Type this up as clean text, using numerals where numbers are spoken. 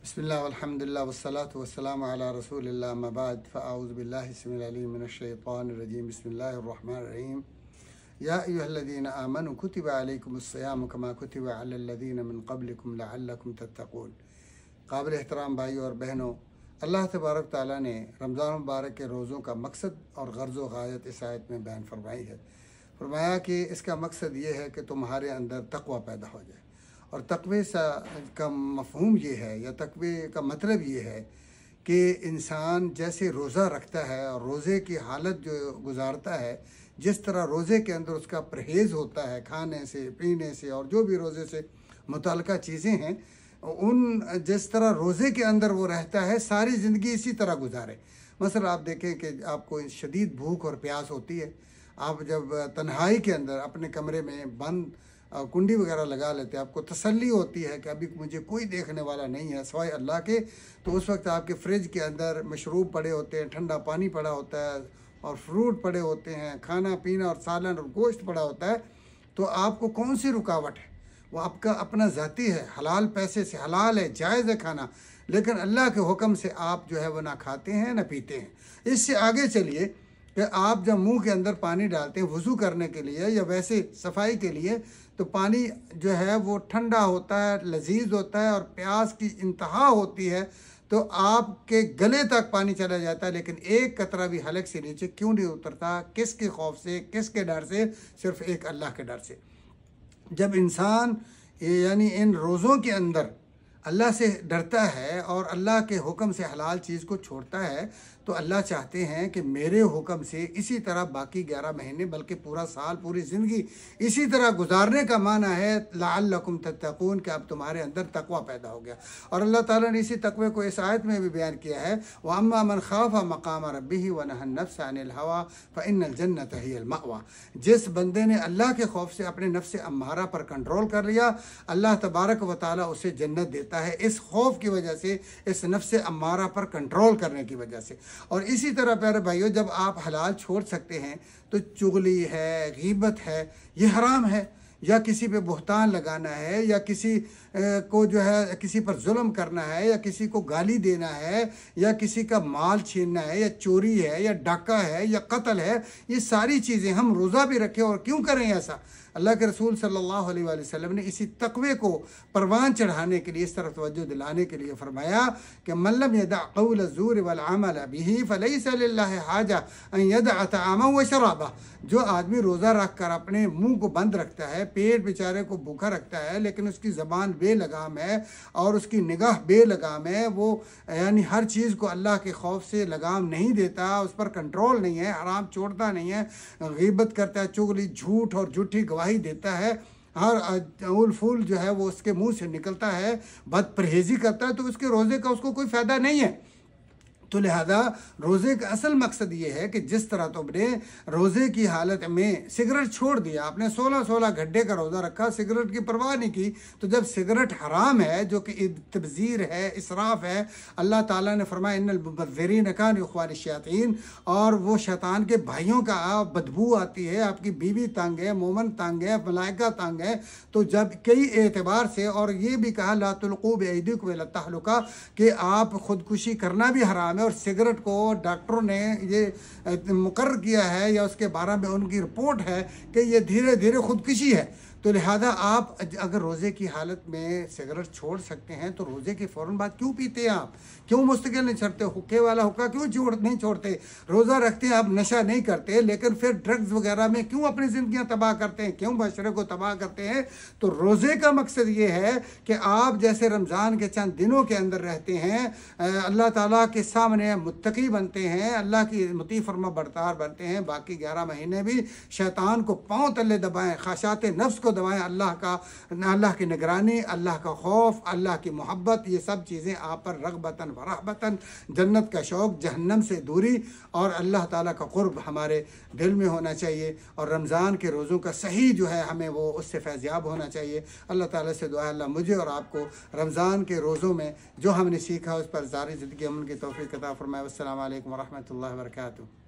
بسم الله والحمد لله والصلاة والسلام على رسول الله أما بعد فأعوذ بالله السميع العليم من الشيطان الرجيم بسم الله الرحمن الرحيم يا أيها الذين آمنوا كتب عليكم الصيام كما كتب على الذين من قبلكم لعلكم تتقون۔ قابل احترام بھائیوں اور بہنوں، اللہ تبارک تعالیٰ نے رمضان مبارک کے روزوں کا مقصد اور غرض و غایت اس آیت میں بیان فرمائی ہے۔ فرمایا کہ اس کا مقصد یہ ہے کہ تمہارے اندر تقوی پیدا ہو جائے، اور تقوی کا مفہوم یہ ہے یا تقوی کا مطلب یہ ہے کہ انسان جیسے روزہ رکھتا ہے اور روزے کی حالت جو گزارتا ہے، جس طرح روزے کے اندر اس کا پرہیز ہوتا ہے کھانے سے پینے سے اور جو بھی روزے سے متعلقہ چیزیں ہیں، جس طرح روزے کے اندر وہ رہتا ہے ساری زندگی اسی طرح گزارے۔ مثلا آپ دیکھیں کہ آپ کو شدید بھوک اور پیاس ہوتی ہے، آپ جب تنہائی کے اندر اپنے کمرے میں بند کنڈی وغیرہ لگا لیتے ہیں، آپ کو تسلی ہوتی ہے کہ ابھی مجھے کوئی دیکھنے والا نہیں ہے سوائے اللہ کے، تو اس وقت آپ کے فریج کے اندر مشروب پڑے ہوتے ہیں، ٹھنڈا پانی پڑا ہوتا ہے اور فروٹ پڑے ہوتے ہیں، کھانا پینا اور سالن اور گوشت پڑا ہوتا ہے، تو آپ کو کون سی رکاوٹ ہے؟ وہ آپ کا اپنا ذاتی ہے، حلال پیسے سے حلال ہے، جائز ہے کھانا، لیکن اللہ کے حکم سے آپ جو ہے وہ نہ کھاتے ہیں نہ پیتے ہیں۔ اس سے آگے چلیے کہ آپ جب منہ کے اندر پانی ڈالتے ہیں وضو کرنے کے لیے یا ویسے صفائی کے لیے، تو پانی جو ہے وہ ٹھنڈا ہوتا ہے، لذیذ ہوتا ہے اور پیاس کی انتہا ہوتی ہے، تو آپ کے گلے تک پانی چلا جاتا ہے، لیکن ایک قطرہ بھی حلق سے نیچے کیوں نہیں اترتا؟ کس کے خوف سے، کس کے ڈر سے؟ صرف ایک اللہ کے ڈر سے۔ جب انسان یعنی ان روزوں کے اندر اللہ سے ڈرتا ہے اور اللہ کے حکم سے حلال چیز کو چھوڑتا ہے، تو اللہ چاہتے ہیں کہ میرے حکم سے اسی طرح باقی 11 مہینے بلکہ پورا سال، پوری زندگی اسی طرح گزارنے کا معنی ہے لعلکم تتقون، کہ اب تمہارے اندر تقوی پیدا ہو گیا۔ اور اللہ تعالیٰ نے اسی تقوی کو اس آیت میں بھی بیان کیا ہے، وَأَمَّا مَنْ خَافَ مَقَامَ رَبِّهِ وَنَهَى النَّفْسَ عَنِ الْهَوَىٰ فَإِنَّ الْجَنَّةَ هِيَ الْمَأْوَىٰ۔ جس بندے نے اللہ کے خوف سے اپنے نفس امارہ پر کنٹرول کر لیا، اللہ تبارک و تعالیٰ اسے جنت دیتا ہے، اس خوف کی وجہ سے، اس نفس امارہ پر کنٹرول کرنے کی وجہ سے۔ اور اسی طرح پیارے بھائیوں، جب آپ حلال چھوڑ سکتے ہیں تو چغلی ہے، غیبت ہے، یہ حرام ہے، یا کسی پہ بہتان لگانا ہے، یا کسی کو جو ہے کسی پر ظلم کرنا ہے، یا کسی کو گالی دینا ہے، یا کسی کا مال چھیننا ہے، یا چوری ہے، یا ڈاکہ ہے، یا قتل ہے، یہ ساری چیزیں ہم روزہ بھی رکھیں اور کیوں کریں ایسا؟ اللہ کے رسول صلی اللہ علیہ وآلہ وسلم نے اسی تقوی کو پروان چڑھانے کے لیے، اس طرف توجہ دلانے کے لیے فرمایا کہ من لم يدع قول الزور والعمل به فليس لله حاجة ان يدع طعامه وشرابه۔ جو آدمی روزہ رکھ کر اپنے منہ کو بند رکھتا ہے، پیٹ بیچارے کو بھوکا رکھتا ہے، لیکن اس کی زبان بے لگام ہے اور اس کی نگاہ بے لگام ہے، وہ یعنی ہر چیز کو اللہ کے خوف سے لگام نہیں دیتا، اس پر کنٹرول نہیں ہے، حرام چھوڑتا نہیں ہے، غیبت کرتا ہے، چغلی، جھوٹ اور جھوٹی گواہی دیتا ہے، ہر اول پھول جو ہے وہ اس کے منہ سے نکلتا ہے، بد پرہیزی کرتا ہے، تو اس کے روزے کا اس کو کوئی فائدہ نہیں ہے۔ تو لہذا روزے کا اصل مقصد یہ ہے کہ جس طرح تم نے روزے کی حالت میں سگریٹ چھوڑ دیا، آپ نے 16 گھنٹے کا روزہ رکھا، سگریٹ کی پرواہ نہیں کی، تو جب سگریٹ حرام ہے، جو کہ تبذیر ہے، اسراف ہے، اللہ تعالیٰ نے فرمایا ان المبذرین کانوا اخوان الشیاطین، اور وہ شیطان کے بھائیوں کا بدبو آتی ہے، آپ کی بیوی تنگ ہے، مومن تنگ ہے، ملائکہ تنگ ہے، تو جب کئی اعتبار سے، اور یہ بھی کہا لا تلقوا بایدیکم الی التہلکہ، کہ آپ خودکشی کرنا بھی حرام ہے، اور سگریٹ کو ڈاکٹروں نے یہ مقرر کیا ہے یا اس کے بارے میں ان کی رپورٹ ہے کہ یہ دھیرے دھیرے خودکشی ہے۔ تو لہذا آپ اگر روزے کی حالت میں سگریٹ چھوڑ سکتے ہیں تو روزے کے فوراً بعد کیوں پیتے ہیں؟ آپ کیوں مستقل نہیں چھوڑتے؟ حکے والا حکا کیوں نہیں چھوڑتے؟ روزہ رکھتے ہیں، آپ نشہ نہیں کرتے، لیکن پھر ڈرگز وغیرہ میں کیوں اپنی زندگیاں تباہ کرتے ہیں؟ کیوں معاشرے کو تباہ کرتے ہیں؟ تو روزے کا مقصد یہ ہے کہ آپ جیسے رمضان کے چند دنوں کے اندر رہتے ہیں، اللہ تعالیٰ کے سامنے متقی بنتے ہیں، اللہ کی مطیع فرما بردار بنتے ہیں، باقی 11 مہینے بھی شیطان کو پاؤں تلے دبائیں، خواہشات نفس کو دبائیں، اللہ کی نگرانی، اللہ کا خوف، اللہ کی محبت، یہ سب چیزیں آپ پر رغبتاً و رہبتاً، جنت کا شوق، جہنم سے دوری اور اللہ تعالیٰ کا قرب ہمارے دل میں ہونا چاہیے، اور رمضان کے روزوں کا صحیح جو ہے ہمیں وہ اس سے فیضیاب ہونا چاہیے۔ اللہ تعالیٰ سے دعا ہے اللہ مجھے اور آپ کو رمضان کے روزوں میں جو ہم نے سیکھا اس پر ظاہری زندگی عمل کی توفیق عطا فرمائے۔ والسلام علیکم ورحمۃ اللہ وبرکاتہ۔